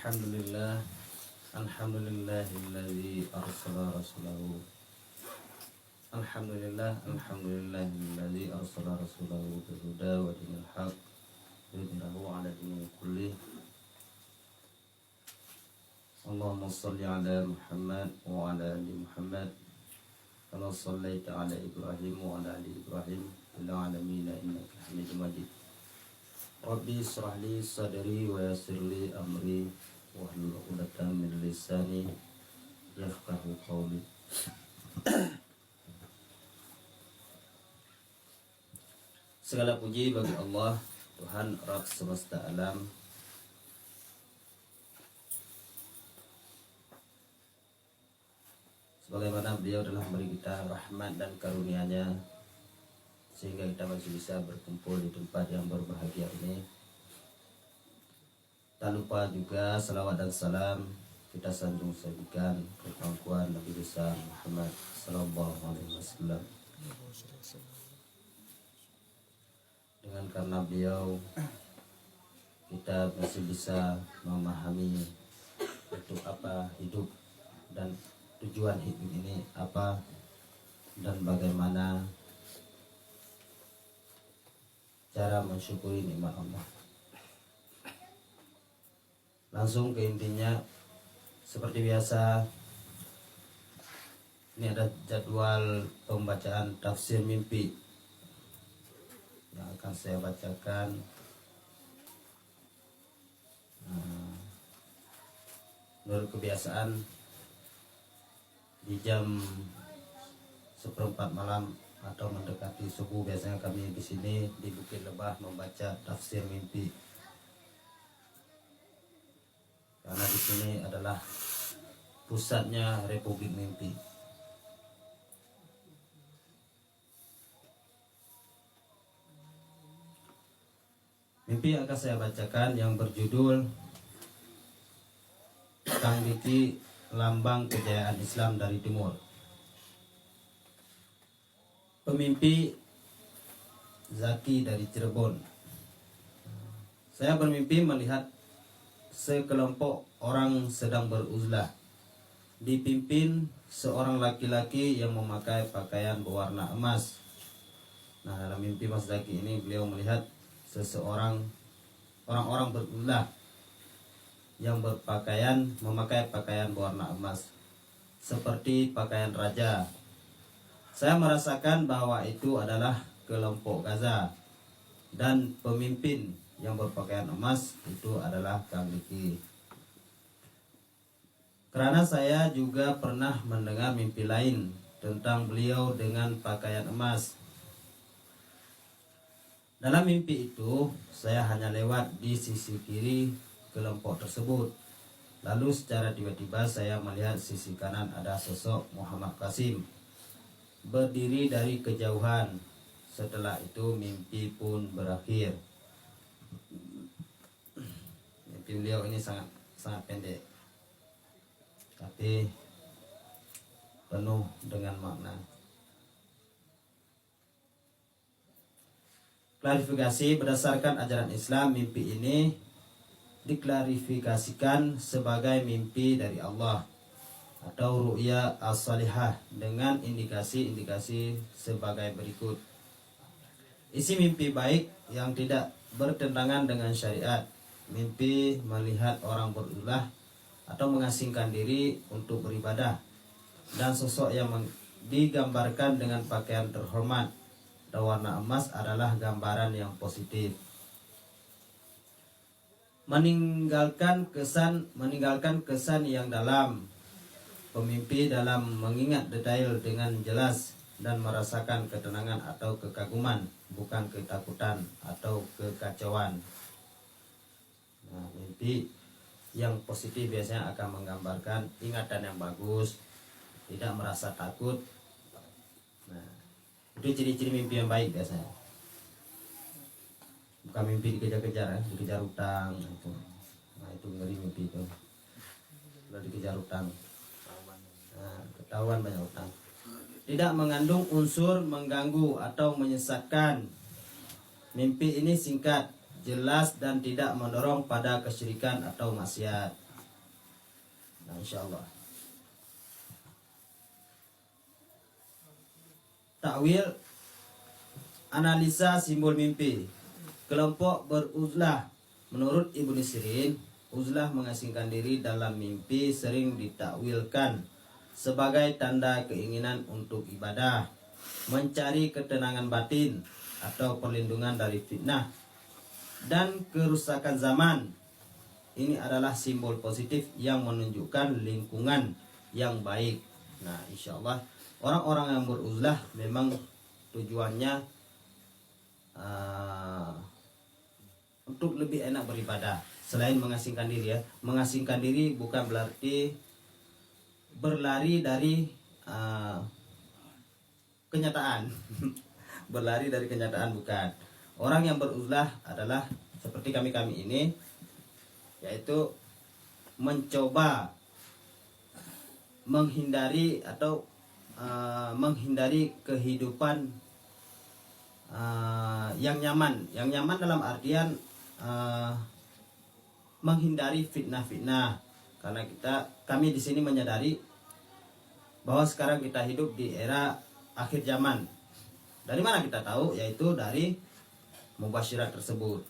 Alhamdulillah, alhamdulillahilladzi arsala rasulahu. Alhamdulillahilladzi arsala rasulahu bil huda wa dinil haq yudhhirahu 'ala dini kulli. Allahumma shalli 'ala Muhammad wa 'ala ali Muhammad kama shallaita 'ala Ibrahim wa 'ala ali Ibrahim fil 'alamin innaka Hamidum Majid. Rabbi shrah li sadri wa yassir li amri wahlul 'uqdatam min lisani yafqahu qawli. Segala puji bagi Allah, Tuhan Rabb semesta alam. Sebagaimana beliau telah memberi kita rahmat dan karunia-Nya sehingga kita masih bisa berkumpul di tempat yang berbahagia ini. Tak lupa juga salawat dan salam kita sanjung sajikan ke pangkuan Nabi besar Muhammad sallallahu alaihi wasallam. Dengan karena beliau kita masih bisa memahami untuk apa hidup dan tujuan hidup ini apa dan bagaimana cara mensyukuri nikmat Allah. Langsung ke intinya, seperti biasa ini ada jadwal pembacaan tafsir mimpi yang akan saya bacakan. Menurut kebiasaan di jam 1:15 malam atau mendekati subuh biasanya kami di sini di Bukit Lebah membaca tafsir mimpi. Karena di sini adalah pusatnya Republik Mimpi. Mimpi yang akan saya bacakan yang berjudul Kang Diki, Lambang Kejayaan Islam dari Timur. Pemimpi Zaki dari Cirebon. Saya bermimpi melihat sekelompok orang sedang beruzlah, dipimpin seorang laki-laki yang memakai pakaian berwarna emas. Nah, dalam mimpi Mas Zaki ini beliau melihat orang-orang beruzlah yang memakai pakaian berwarna emas seperti pakaian raja. Saya merasakan bahwa itu adalah kelompok Gaza dan pemimpin yang berpakaian emas itu adalah Kang Diki. Karena saya juga pernah mendengar mimpi lain tentang beliau dengan pakaian emas. Dalam mimpi itu saya hanya lewat di sisi kiri kelompok tersebut. Lalu secara tiba-tiba saya melihat sisi kanan ada sosok Muhammad Qasim berdiri dari kejauhan. Setelah itu mimpi pun berakhir. Mimpi beliau ini sangat pendek, tapi penuh dengan makna. Klarifikasi berdasarkan ajaran Islam, mimpi ini diklarifikasikan sebagai mimpi dari Allah atau ru'ya as-salihah dengan indikasi-indikasi sebagai berikut. Isi mimpi baik yang tidak bertentangan dengan syariat. Mimpi melihat orang beruzlah atau mengasingkan diri untuk beribadah dan sosok yang digambarkan dengan pakaian terhormat dan warna emas adalah gambaran yang positif. Meninggalkan kesan yang dalam. Pemimpi dalam mengingat detail dengan jelas dan merasakan ketenangan atau kekaguman, bukan ketakutan atau kekacauan. Nah, mimpi yang positif biasanya akan menggambarkan ingatan yang bagus, tidak merasa takut. Nah, itu ciri-ciri mimpi yang baik biasanya. Bukan mimpi dikejar-kejar, dikejar utang. Nah, itu ngeri mimpi itu. Kalau dikejar utang, ketahuan banyak utang. Tidak mengandung unsur mengganggu atau menyesatkan. Mimpi ini singkat, jelas dan tidak mendorong pada kesyirikan atau maksiat. Nah, insyaallah. Takwil, analisa simbol mimpi. Kelompok beruzlah. Menurut Ibnu Sirin, uzlah mengasingkan diri dalam mimpi sering ditakwilkan sebagai tanda keinginan untuk ibadah, mencari ketenangan batin atau perlindungan dari fitnah dan kerusakan zaman. Ini adalah simbol positif yang menunjukkan lingkungan yang baik. Nah, insya Allah orang-orang yang beruzlah memang tujuannya untuk lebih enak beribadah. Selain mengasingkan diri ya, mengasingkan diri bukan berarti berlari dari kenyataan. Berlari dari kenyataan bukan. Orang yang beruzlah adalah seperti kami ini, yaitu mencoba menghindari atau menghindari kehidupan yang nyaman. Yang nyaman dalam artian menghindari fitnah-fitnah. Karena kami di sini menyadari bahwa sekarang kita hidup di era akhir zaman. Dari mana kita tahu? Yaitu dari mubasyirat tersebut.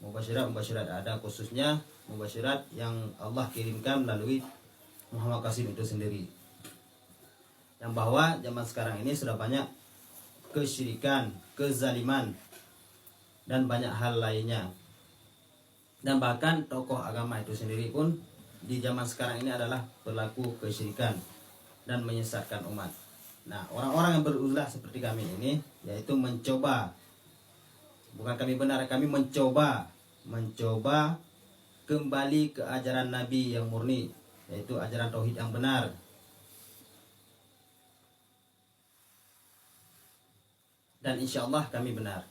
Mubasyirat ada, khususnya mubasyirat yang Allah kirimkan melalui Muhammad Qasim itu sendiri. Yang bahwa zaman sekarang ini sudah banyak kesyirikan, kezaliman, dan banyak hal lainnya. Dan bahkan tokoh agama itu sendiri pun di zaman sekarang ini adalah berlaku kesyirikan dan menyesatkan umat. Nah, orang-orang yang beruzlah seperti kami ini, yaitu mencoba, bukan kami benar, kami mencoba kembali ke ajaran Nabi yang murni, yaitu ajaran tauhid yang benar. Dan insya Allah kami benar.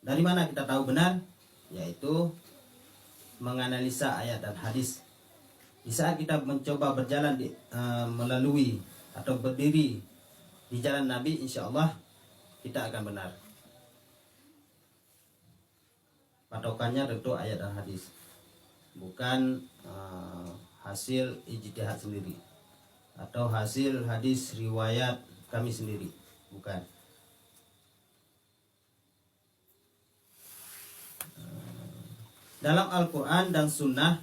Dari mana kita tahu benar? Yaitu menganalisa ayat dan hadis. Di saat kita mencoba berjalan melalui atau berdiri di jalan Nabi, insya Allah kita akan benar. Patokannya tentu ayat dan hadis, bukan hasil ijtihad sendiri atau hasil hadis riwayat kami sendiri, bukan. Dalam Al-Quran dan Sunnah,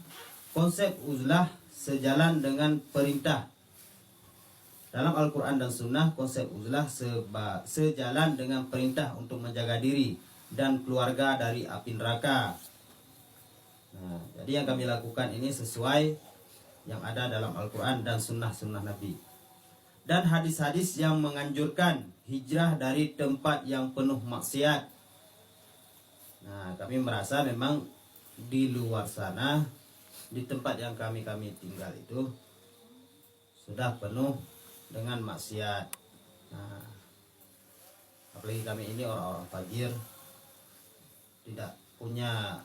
konsep uzlah sejalan dengan perintah. Dalam Al-Quran dan Sunnah, konsep uzlah sejalan dengan perintah untuk menjaga diri dan keluarga dari api neraka. Nah, jadi yang kami lakukan ini sesuai yang ada dalam Al-Quran dan Sunnah Nabi. Dan hadis-hadis yang menganjurkan hijrah dari tempat yang penuh maksiat. Nah, kami merasa memang di luar sana, di tempat yang kami tinggal itu sudah penuh dengan maksiat. Nah, apalagi kami ini orang-orang fajir, tidak punya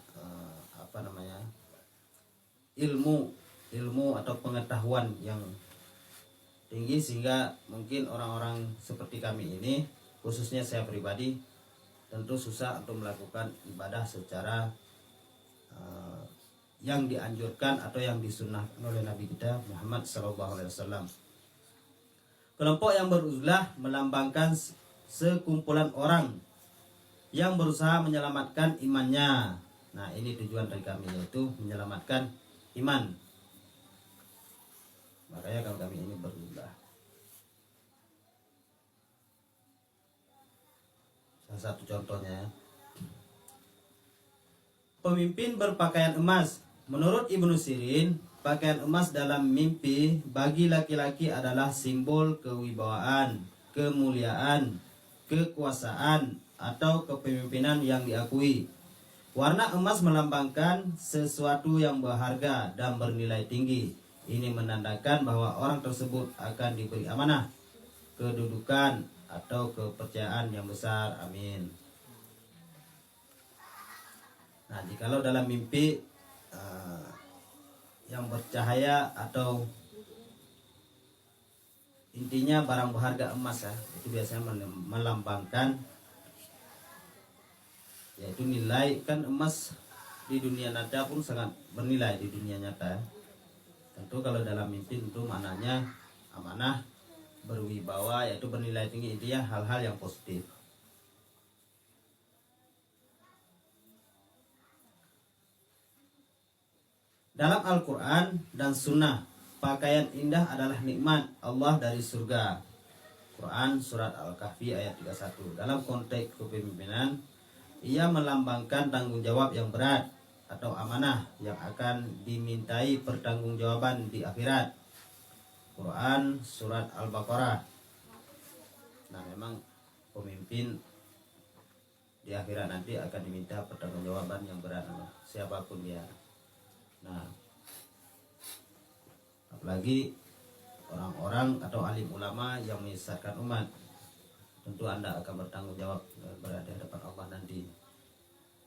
ilmu atau pengetahuan yang tinggi, sehingga mungkin orang-orang seperti kami ini, khususnya saya pribadi, tentu susah untuk melakukan ibadah secara yang dianjurkan atau yang disunnahkan oleh Nabi kita Muhammad SAW. Kelompok yang beruzlah melambangkan sekumpulan orang yang berusaha menyelamatkan imannya. Nah, ini tujuan dari kami, yaitu menyelamatkan iman. Makanya kami ini berubah. Salah satu contohnya, pemimpin berpakaian emas. Menurut Ibnu Sirin, pakaian emas dalam mimpi bagi laki-laki adalah simbol kewibawaan, kemuliaan, kekuasaan, atau kepemimpinan yang diakui. Warna emas melambangkan sesuatu yang berharga dan bernilai tinggi. Ini menandakan bahwa orang tersebut akan diberi amanah, kedudukan, atau kepercayaan yang besar. Amin. Nah, jikalau dalam mimpi yang bercahaya atau intinya barang berharga emas ya, itu biasanya melambangkan, yaitu nilai, kan emas di dunia nyata pun sangat bernilai di dunia nyata ya. Tentu kalau dalam mimpi tentu maknanya amanah, berwibawa, yaitu bernilai tinggi, intinya hal-hal yang positif. Dalam Al-Quran dan Sunnah, pakaian indah adalah nikmat Allah dari surga. Quran Surat Al-Kahfi ayat 31. Dalam konteks kepemimpinan, ia melambangkan tanggung jawab yang berat atau amanah yang akan dimintai pertanggungjawaban di akhirat. Quran Surat Al-Baqarah. Nah, memang pemimpin di akhirat nanti akan diminta pertanggungjawaban yang berat, siapapun dia. Nah, apalagi orang-orang atau alim ulama yang menyesatkan umat, tentu Anda akan bertanggung jawab berada di hadapan Allah nanti.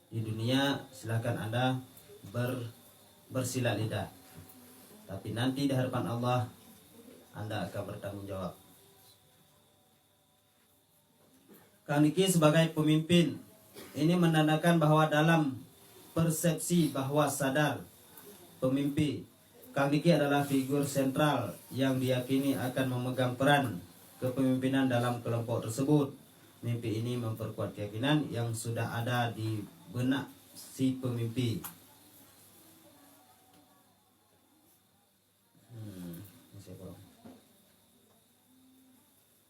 Di dunia silahkan Anda bersilat lidah, tapi nanti di hadapan Allah Anda akan bertanggung jawab. Kang Niki sebagai pemimpin ini menandakan bahwa dalam persepsi bahwa sadar pemimpin, Kang Niki adalah figur sentral yang diyakini akan memegang peran kepemimpinan dalam kelompok tersebut. Mimpi ini memperkuat keyakinan yang sudah ada di benak si pemimpi.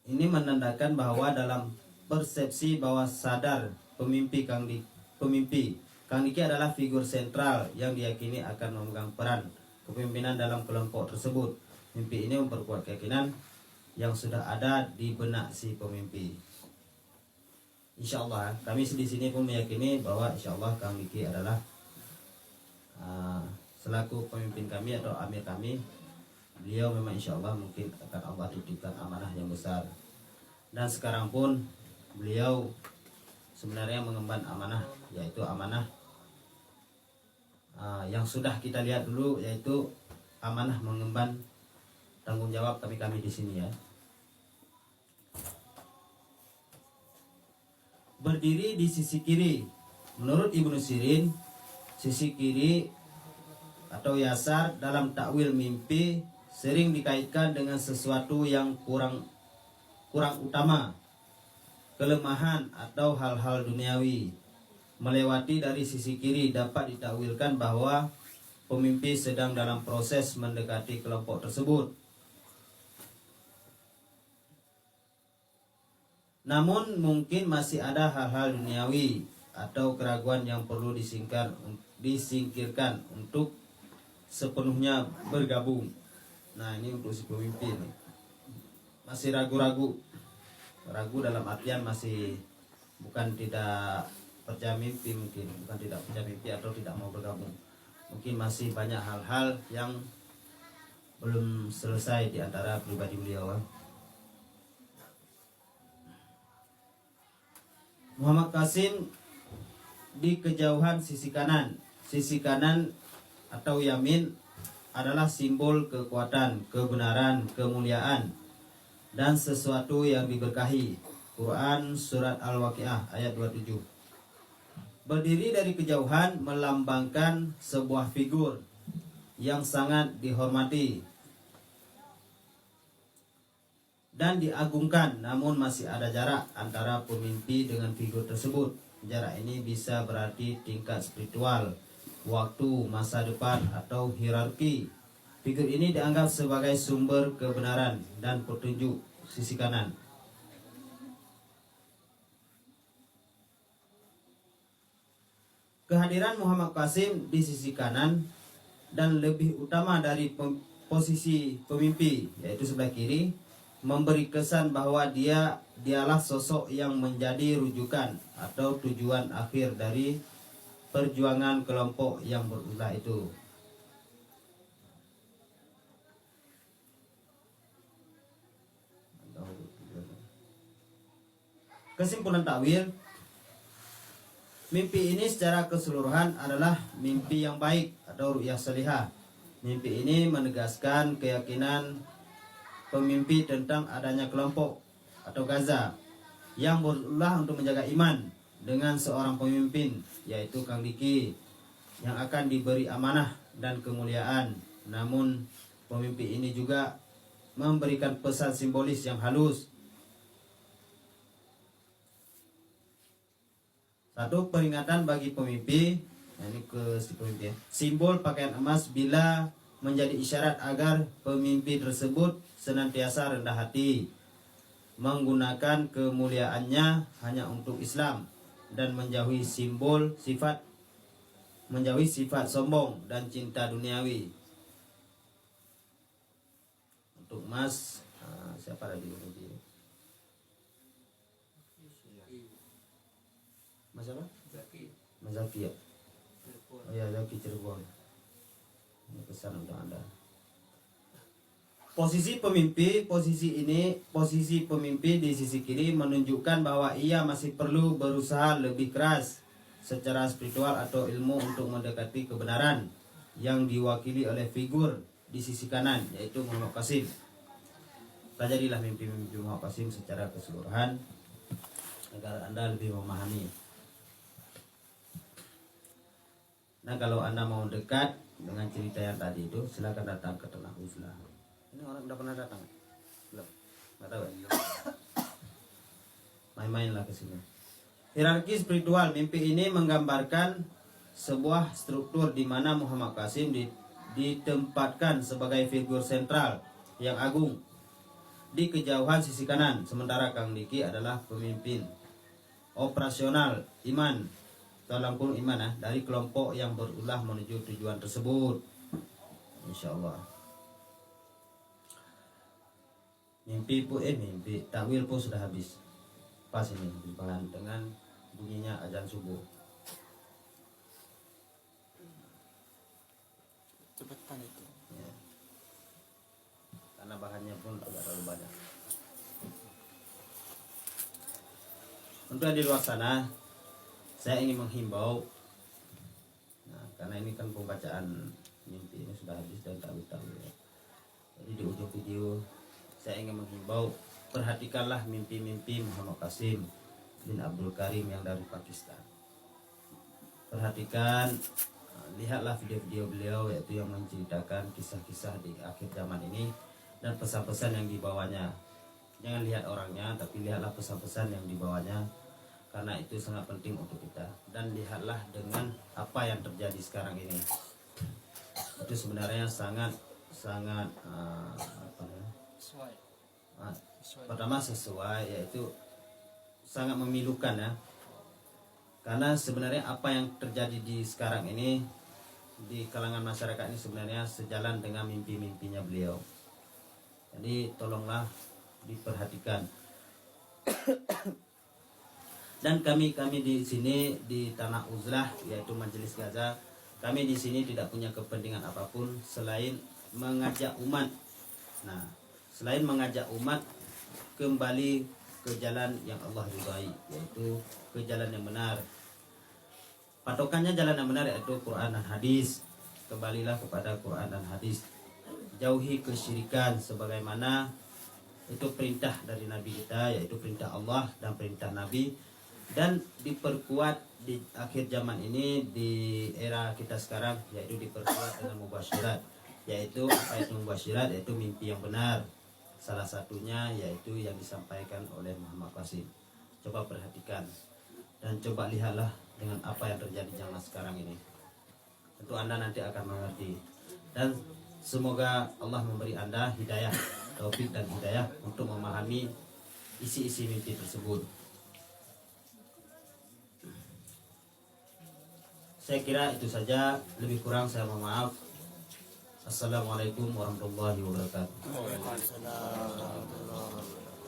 Ini menandakan bahwa dalam persepsi bahwa sadar pemimpi Kang Niki adalah figur sentral yang diyakini akan memegang peran kepemimpinan dalam kelompok tersebut. Mimpi ini memperkuat keyakinan yang sudah ada di benak si pemimpi. Insya Allah kami di sini pun meyakini bahwa insya Allah Kang Niki adalah selaku pemimpin kami atau amir kami. Beliau memang insya Allah mungkin akan Allah titipkan amanah yang besar. Dan sekarang pun beliau sebenarnya mengemban amanah, yaitu amanah yang sudah kita lihat dulu, yaitu amanah mengemban tanggung jawab kami di sini ya. Berdiri di sisi kiri. Menurut Ibnu Sirin, sisi kiri atau yasar dalam takwil mimpi sering dikaitkan dengan sesuatu yang kurang utama, kelemahan atau hal-hal duniawi. Melewati dari sisi kiri dapat ditakwilkan bahwa pemimpi sedang dalam proses mendekati kelompok tersebut. Namun mungkin masih ada hal-hal duniawi atau keraguan yang perlu disingkirkan untuk sepenuhnya bergabung. Nah, ini untuk si pemimpin masih ragu dalam artian masih bukan tidak percaya mimpi, mungkin bukan tidak percaya mimpi atau tidak mau bergabung. Mungkin masih banyak hal-hal yang belum selesai di antara pribadi beliau. Muhammad Qasim di kejauhan sisi kanan. Sisi kanan atau yamin adalah simbol kekuatan, kebenaran, kemuliaan, dan sesuatu yang diberkahi. Quran Surat Al-Waqiah ayat 27. Berdiri dari kejauhan melambangkan sebuah figur yang sangat dihormati dan diagungkan, namun masih ada jarak antara pemimpi dengan figur tersebut. Jarak ini bisa berarti tingkat spiritual, waktu, masa depan, atau hierarki. Figur ini dianggap sebagai sumber kebenaran dan petunjuk sisi kanan. Kehadiran Muhammad Qasim di sisi kanan dan lebih utama dari posisi pemimpi, yaitu sebelah kiri, memberi kesan bahwa dialah sosok yang menjadi rujukan atau tujuan akhir dari perjuangan kelompok yang berulah itu. Kesimpulan takwil, mimpi ini secara keseluruhan adalah mimpi yang baik atau ru'yah salihah. Mimpi ini menegaskan keyakinan pemimpi tentang adanya kelompok atau gaza yang berulah untuk menjaga iman dengan seorang pemimpin, yaitu Kang Niki, yang akan diberi amanah dan kemuliaan. Namun pemimpi ini juga memberikan pesan simbolis yang halus. Satu, peringatan bagi pemimpi. Nah, ini ke si pemimpi ya. Simbol pakaian emas bila menjadi isyarat agar pemimpi tersebut senantiasa rendah hati, menggunakan kemuliaannya hanya untuk Islam, dan menjauhi sifat sombong dan cinta duniawi. Untuk emas, siapa lagi pemimpi? Mas apa? Mas Zaki ya? Oh ya, Zaki Cirebon. Ini pesan untuk Anda. Posisi pemimpi di sisi kiri menunjukkan bahwa ia masih perlu berusaha lebih keras secara spiritual atau ilmu untuk mendekati kebenaran, yang diwakili oleh figur di sisi kanan, yaitu Muhammad Qasim. Pelajarilah mimpi-mimpi Muhammad Qasim secara keseluruhan agar Anda lebih memahami. Nah, kalau Anda mau dekat dengan cerita yang tadi itu, silakan datang ke Tanah Uzlah. Ini orang udah pernah datang? Belum? Nggak tahu ya? Main-mainlah ke sini. Hierarki spiritual mimpi ini menggambarkan sebuah struktur di mana Muhammad Qasim ditempatkan sebagai figur sentral yang agung di kejauhan sisi kanan, sementara Kang Diki adalah pemimpin operasional iman, dalam kurung iman dari kelompok yang berulah menuju tujuan tersebut. Insyaallah. Mimpi takwil pun sudah habis. Pas ini dengan bunyinya azan subuh. Cepetan itu. Ya. Karena bahannya pun tidak terlalu banyak. Untuk di luar sana, saya ingin menghimbau, karena ini kan pembacaan mimpi ini sudah habis dan tahu-tahu ya. Jadi di ujung video saya ingin menghimbau, perhatikanlah mimpi-mimpi Muhammad Qasim bin Abdul Karim yang dari Pakistan. Perhatikan, lihatlah video-video beliau, yaitu yang menceritakan kisah-kisah di akhir zaman ini dan pesan-pesan yang dibawanya. Jangan lihat orangnya, tapi lihatlah pesan-pesan yang dibawanya, karena itu sangat penting untuk kita. Dan lihatlah dengan apa yang terjadi sekarang ini, itu sebenarnya sangat pertama sesuai, yaitu sangat memilukan ya. Karena sebenarnya apa yang terjadi di sekarang ini di kalangan masyarakat ini sebenarnya sejalan dengan mimpi-mimpinya beliau. Jadi tolonglah diperhatikan. Dan kami di sini di Tanah Uzlah, yaitu Majelis Gaza, kami di sini tidak punya kepentingan apapun selain mengajak umat. Nah, selain mengajak umat kembali ke jalan yang Allah ridhai, yaitu ke jalan yang benar. Patokannya jalan yang benar yaitu Quran dan hadis. Kembalilah kepada Quran dan hadis. Jauhi kesyirikan sebagaimana itu perintah dari Nabi kita, yaitu perintah Allah dan perintah Nabi. Dan diperkuat di akhir zaman ini, di era kita sekarang, yaitu diperkuat dengan mubasyirat. Yaitu apa itu mubasyirat? Yaitu mimpi yang benar. Salah satunya yaitu yang disampaikan oleh Muhammad Qasim. Coba perhatikan dan coba lihatlah dengan apa yang terjadi zaman sekarang ini. Tentu Anda nanti akan mengerti. Dan semoga Allah memberi Anda hidayah, taufik dan hidayah untuk memahami isi-isi mimpi tersebut. Saya kira itu saja, lebih kurang saya mohon maaf. Assalamualaikum warahmatullahi wabarakatuh. Waalaikumsalam warahmatullahi wabarakatuh.